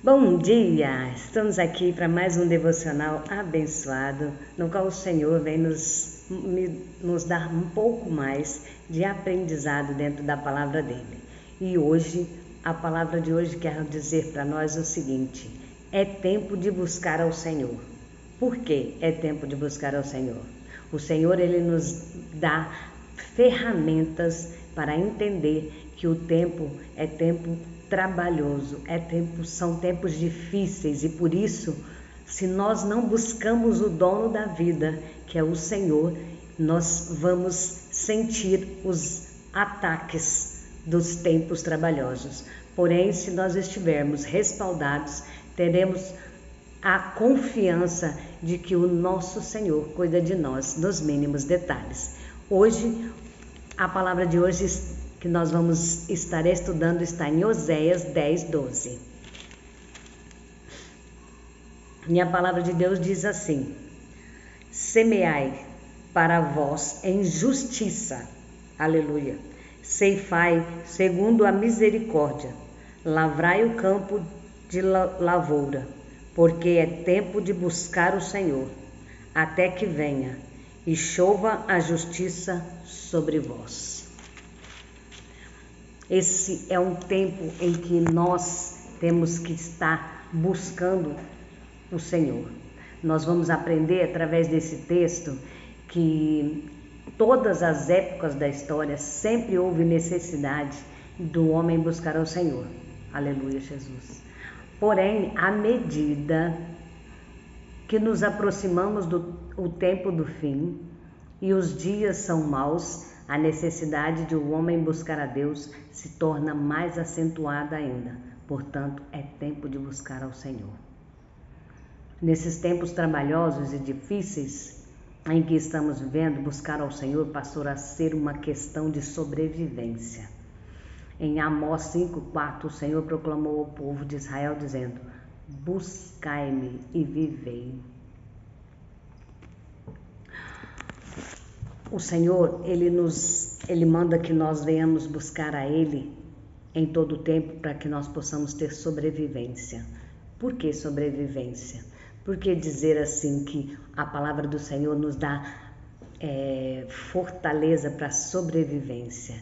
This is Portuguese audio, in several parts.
Bom dia! Estamos aqui para mais um devocional abençoado, no qual o Senhor vem nos dar um pouco mais de aprendizado dentro da palavra dele. E hoje, a palavra de hoje quer dizer para nós o seguinte: é tempo de buscar ao Senhor. Por que é tempo de buscar ao Senhor? O Senhor, ele nos dá ferramentas para entender que o tempo é tempo trabalhoso, são tempos difíceis, e por isso, se nós não buscamos o dono da vida, que é o Senhor, nós vamos sentir os ataques dos tempos trabalhosos. Porém, se nós estivermos respaldados, teremos a confiança de que o nosso Senhor cuida de nós nos mínimos detalhes. Hoje, a palavra de hoje que nós vamos estar estudando está em Oséias 10:12. E a palavra de Deus diz assim: semeai para vós em justiça, aleluia, ceifai segundo a misericórdia, lavrai o campo de lavoura, porque é tempo de buscar o Senhor, até que venha e chova a justiça sobre vós. Esse é um tempo em que nós temos que estar buscando o Senhor. Nós vamos aprender através desse texto que todas as épocas da história sempre houve necessidade do homem buscar ao Senhor. Aleluia, Jesus. Porém, à medida que nos aproximamos do tempo do fim e os dias são maus, a necessidade de o homem buscar a Deus se torna mais acentuada ainda. Portanto, é tempo de buscar ao Senhor. Nesses tempos trabalhosos e difíceis em que estamos vivendo, buscar ao Senhor passou a ser uma questão de sobrevivência. Em Amós 5:4, o Senhor proclamou ao povo de Israel dizendo: buscai-me e vivei. O Senhor, Ele manda que nós venhamos buscar a Ele em todo o tempo para que nós possamos ter sobrevivência. Por que sobrevivência? Porque dizer assim que a palavra do Senhor nos dá fortaleza para a sobrevivência,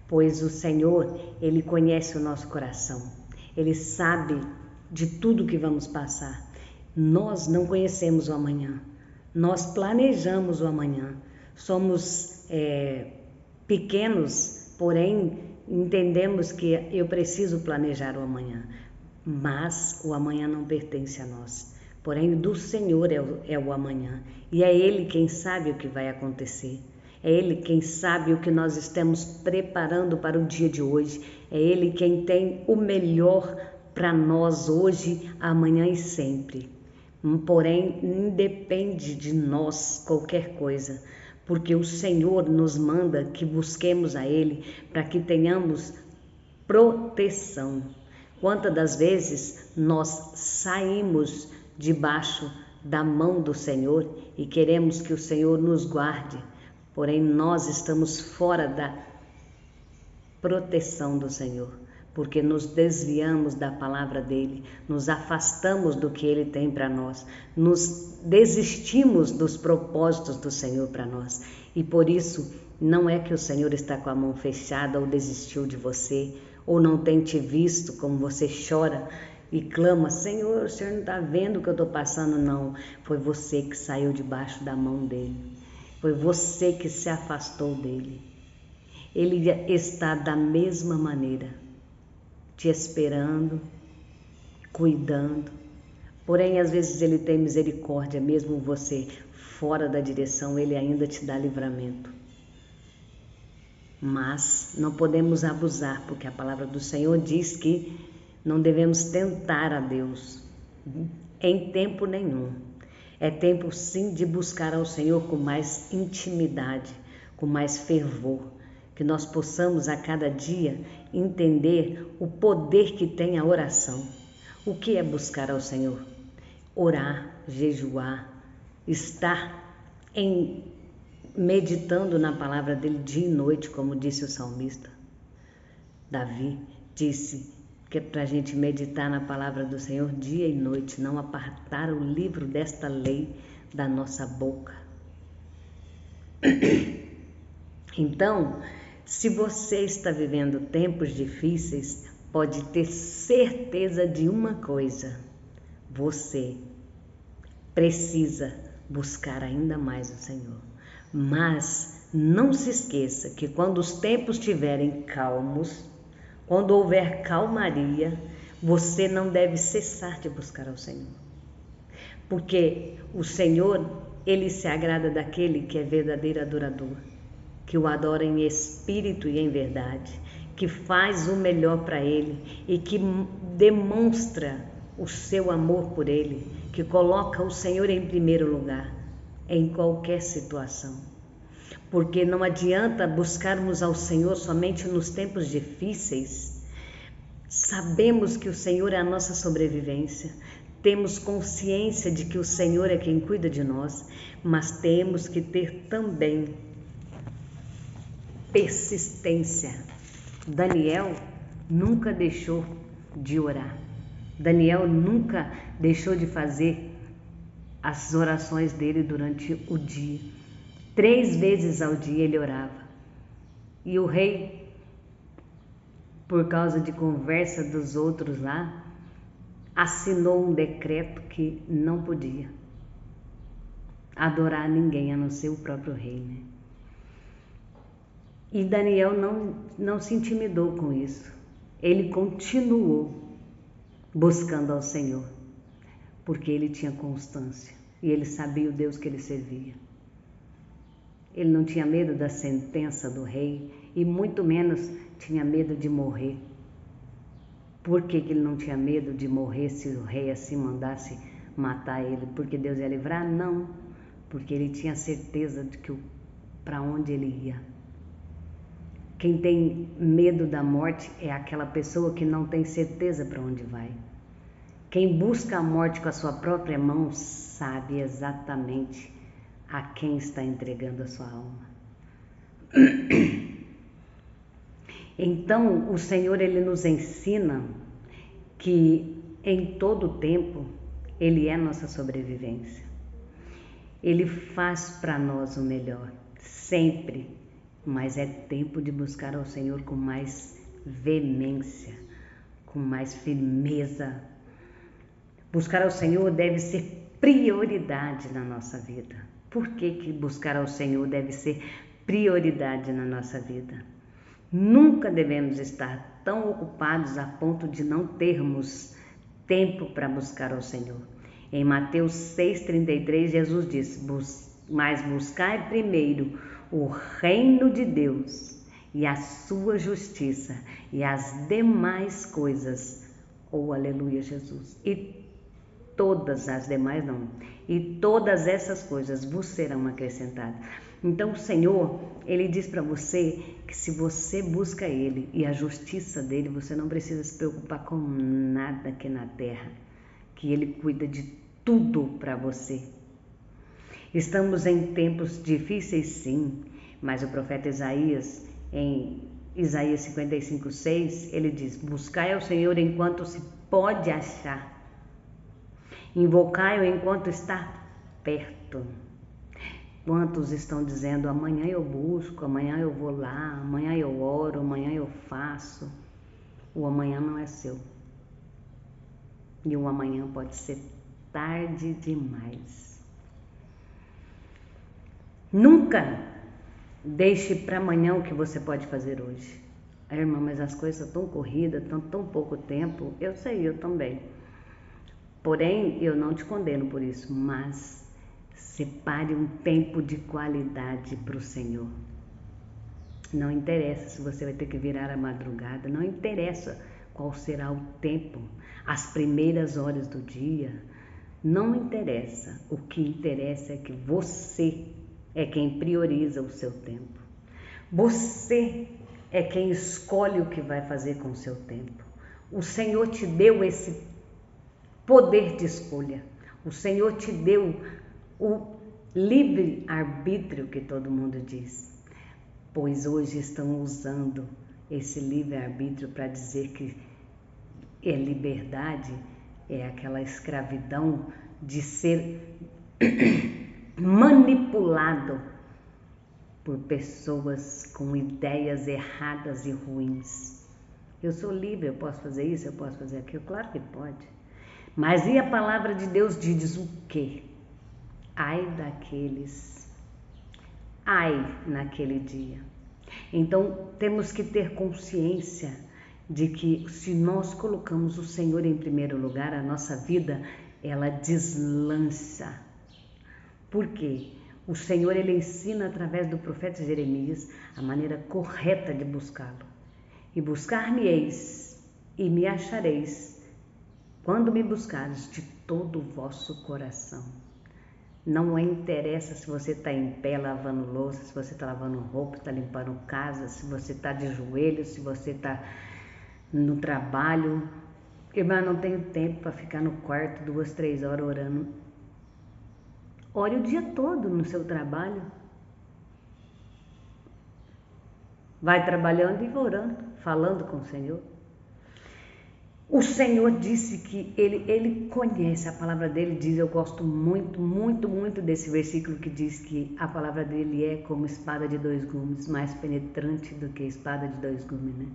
pois o Senhor, Ele conhece o nosso coração, Ele sabe de tudo que vamos passar. Nós não conhecemos o amanhã, nós planejamos o amanhã. Somos pequenos, porém entendemos que eu preciso planejar o amanhã, mas o amanhã não pertence a nós. Porém, do Senhor é o amanhã, e é Ele quem sabe o que vai acontecer. É Ele quem sabe o que nós estamos preparando para o dia de hoje. É Ele quem tem o melhor para nós hoje, amanhã e sempre. Porém, independe de nós qualquer coisa, porque o Senhor nos manda que busquemos a Ele para que tenhamos proteção. Quantas das vezes nós saímos debaixo da mão do Senhor e queremos que o Senhor nos guarde, porém nós estamos fora da proteção do Senhor, porque nos desviamos da palavra dele, nos afastamos do que ele tem para nós, nos desistimos dos propósitos do Senhor para nós. E por isso, não é que o Senhor está com a mão fechada ou desistiu de você, ou não tem te visto como você chora e clama: Senhor, o Senhor não está vendo o que eu estou passando? Não, foi você que saiu debaixo da mão dele, foi você que se afastou dele. Ele está da mesma maneira, te esperando, cuidando. Porém, às vezes ele tem misericórdia, mesmo você fora da direção, ele ainda te dá livramento. Mas não podemos abusar, porque a palavra do Senhor diz que não devemos tentar a Deus em tempo nenhum. É tempo sim de buscar ao Senhor com mais intimidade, com mais fervor, que nós possamos a cada dia entender o poder que tem a oração. O que é buscar ao Senhor? Orar, jejuar, estar meditando na palavra dele dia e noite, como disse o salmista. Davi disse que é para a gente meditar na palavra do Senhor dia e noite, não apartar o livro desta lei da nossa boca. Então, se você está vivendo tempos difíceis, pode ter certeza de uma coisa: você precisa buscar ainda mais o Senhor. Mas não se esqueça que quando os tempos estiverem calmos, quando houver calmaria, você não deve cessar de buscar ao Senhor. Porque o Senhor, Ele se agrada daquele que é verdadeiro adorador, que o adora em espírito e em verdade, que faz o melhor para Ele e que demonstra o seu amor por Ele, que coloca o Senhor em primeiro lugar, em qualquer situação. Porque não adianta buscarmos ao Senhor somente nos tempos difíceis. Sabemos que o Senhor é a nossa sobrevivência, temos consciência de que o Senhor é quem cuida de nós, mas temos que ter também persistência. Daniel nunca deixou de orar. Daniel nunca deixou de fazer as orações dele durante o dia. 3 vezes ao dia ele orava. E o rei, por causa de conversa dos outros lá, assinou um decreto que não podia adorar ninguém a não ser o próprio rei, né? E Daniel não se intimidou com isso. Ele continuou buscando ao Senhor, porque ele tinha constância e ele sabia o Deus que ele servia. Ele não tinha medo da sentença do rei e muito menos tinha medo de morrer. Por que ele não tinha medo de morrer se o rei assim mandasse matar ele? Porque Deus ia livrar? Não, porque ele tinha certeza de que para onde ele ia. Quem tem medo da morte é aquela pessoa que não tem certeza para onde vai. Quem busca a morte com a sua própria mão sabe exatamente a quem está entregando a sua alma. Então, o Senhor, Ele nos ensina que em todo tempo Ele é nossa sobrevivência. Ele faz para nós o melhor, sempre, mas é tempo de buscar ao Senhor com mais veemência, com mais firmeza. Buscar ao Senhor deve ser prioridade na nossa vida. Por que buscar ao Senhor deve ser prioridade na nossa vida? Nunca devemos estar tão ocupados a ponto de não termos tempo para buscar ao Senhor. Em Mateus 6,33, Jesus diz: mas buscai primeiro o reino de Deus e a sua justiça, e as demais coisas, aleluia, Jesus, e todas as demais não, e todas essas coisas vos serão acrescentadas. Então o Senhor, Ele diz para você que se você busca Ele e a justiça dEle, você não precisa se preocupar com nada aqui na terra, que Ele cuida de tudo para você. Estamos em tempos difíceis, sim, mas o profeta Isaías, em Isaías 55:6, ele diz: buscai ao Senhor enquanto se pode achar, invocai-o enquanto está perto. Quantos estão dizendo: amanhã eu busco, amanhã eu vou lá, amanhã eu oro, amanhã eu faço? O amanhã não é seu. E o amanhã pode ser tarde demais. Nunca deixe para amanhã o que você pode fazer hoje. Irmã, mas as coisas estão tão corridas, estão tão pouco tempo. Eu sei, eu também. Porém, eu não te condeno por isso, mas separe um tempo de qualidade para o Senhor. Não interessa se você vai ter que virar a madrugada, não interessa qual será o tempo, as primeiras horas do dia, não interessa. O que interessa é que você é quem prioriza o seu tempo. Você é quem escolhe o que vai fazer com o seu tempo. O Senhor te deu esse poder de escolha. O Senhor te deu o livre arbítrio que todo mundo diz. Pois hoje estão usando esse livre arbítrio para dizer que é liberdade, é aquela escravidão de ser manipulado por pessoas com ideias erradas e ruins. Eu sou livre, eu posso fazer isso, eu posso fazer aquilo, claro que pode. Mas e a palavra de Deus diz o quê? Ai daqueles, ai naquele dia. Então temos que ter consciência de que se nós colocamos o Senhor em primeiro lugar, a nossa vida, ela deslança. Por quê? O Senhor, ele ensina através do profeta Jeremias a maneira correta de buscá-lo. E buscar-me-eis e me achareis quando me buscares de todo o vosso coração. Não interessa se você está em pé lavando louça, se você está lavando roupa, está limpando casa, se você está de joelhos, se você está no trabalho. Irmã, não tenho tempo para ficar no quarto 2, 3 horas orando. Ore o dia todo no seu trabalho. Vai trabalhando e orando, falando com o Senhor. O Senhor disse que Ele conhece, a palavra dele diz, eu gosto muito, muito, muito desse versículo que diz que a palavra dele é como espada de 2 gumes, mais penetrante do que espada de 2 gumes, né?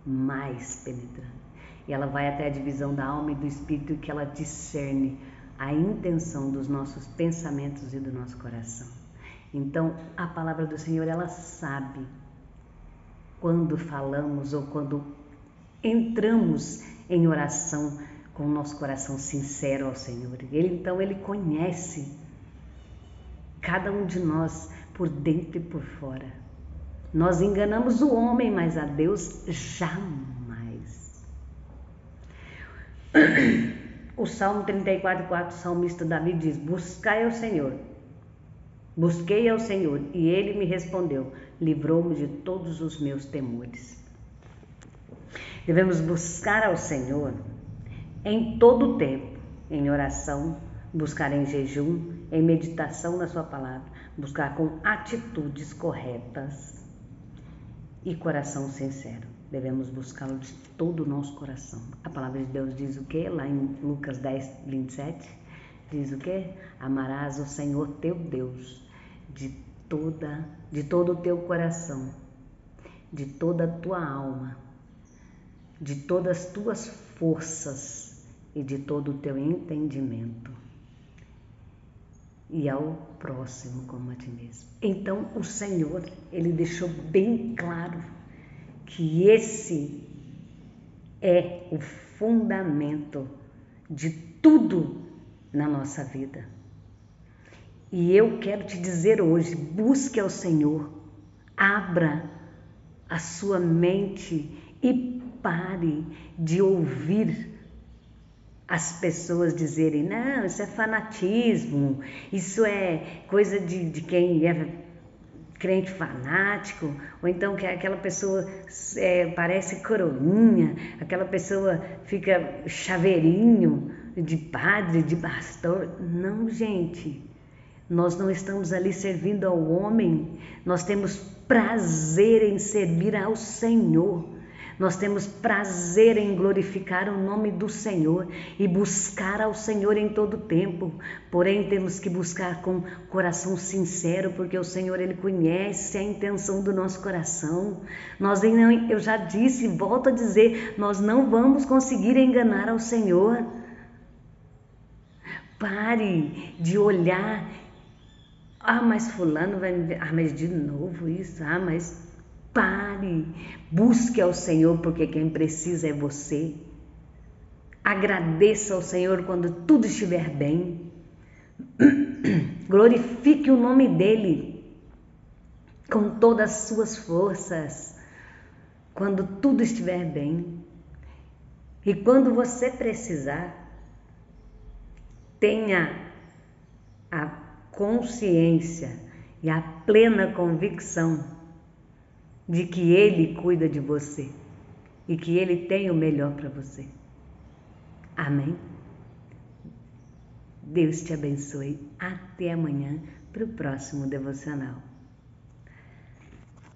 Mais penetrante. E ela vai até a divisão da alma e do espírito, que ela discerne a intenção dos nossos pensamentos e do nosso coração. Então, a palavra do Senhor, ela sabe quando falamos ou quando entramos em oração com o nosso coração sincero ao Senhor. Então, Ele conhece cada um de nós por dentro e por fora. Nós enganamos o homem, mas a Deus jamais. O Salmo 34:4, o salmista Davi diz: buscai ao Senhor, busquei ao Senhor, e Ele me respondeu, livrou-me de todos os meus temores. Devemos buscar ao Senhor em todo o tempo, em oração, buscar em jejum, em meditação na sua palavra, buscar com atitudes corretas e coração sincero. Devemos buscá-lo de todo o nosso coração. A palavra de Deus diz o quê? Lá em Lucas 10:27, diz o quê? Amarás o Senhor teu Deus de todo o teu coração, de toda a tua alma, de todas as tuas forças e de todo o teu entendimento, e ao próximo como a ti mesmo. Então o Senhor, Ele deixou bem claro que esse é o fundamento de tudo na nossa vida. E eu quero te dizer hoje, busque ao Senhor, abra a sua mente e pare de ouvir as pessoas dizerem, não, isso é fanatismo, isso é coisa de quem é crente fanático, ou então que aquela pessoa parece coroinha, aquela pessoa fica chaveirinho de padre, de pastor. Não, gente, nós não estamos ali servindo ao homem, nós temos prazer em servir ao Senhor. Nós temos prazer em glorificar o nome do Senhor e buscar ao Senhor em todo tempo. Porém, temos que buscar com coração sincero, porque o Senhor, Ele conhece a intenção do nosso coração. Eu já disse, volto a dizer, nós não vamos conseguir enganar ao Senhor. Pare de olhar, mas fulano vai me ver, mas de novo isso, mas... Pare, busque ao Senhor, porque quem precisa é você. Agradeça ao Senhor quando tudo estiver bem. Glorifique o nome dEle com todas as suas forças, quando tudo estiver bem. E quando você precisar, tenha a consciência e a plena convicção de que Ele cuida de você e que Ele tem o melhor para você. Amém? Deus te abençoe. Até amanhã para o próximo devocional.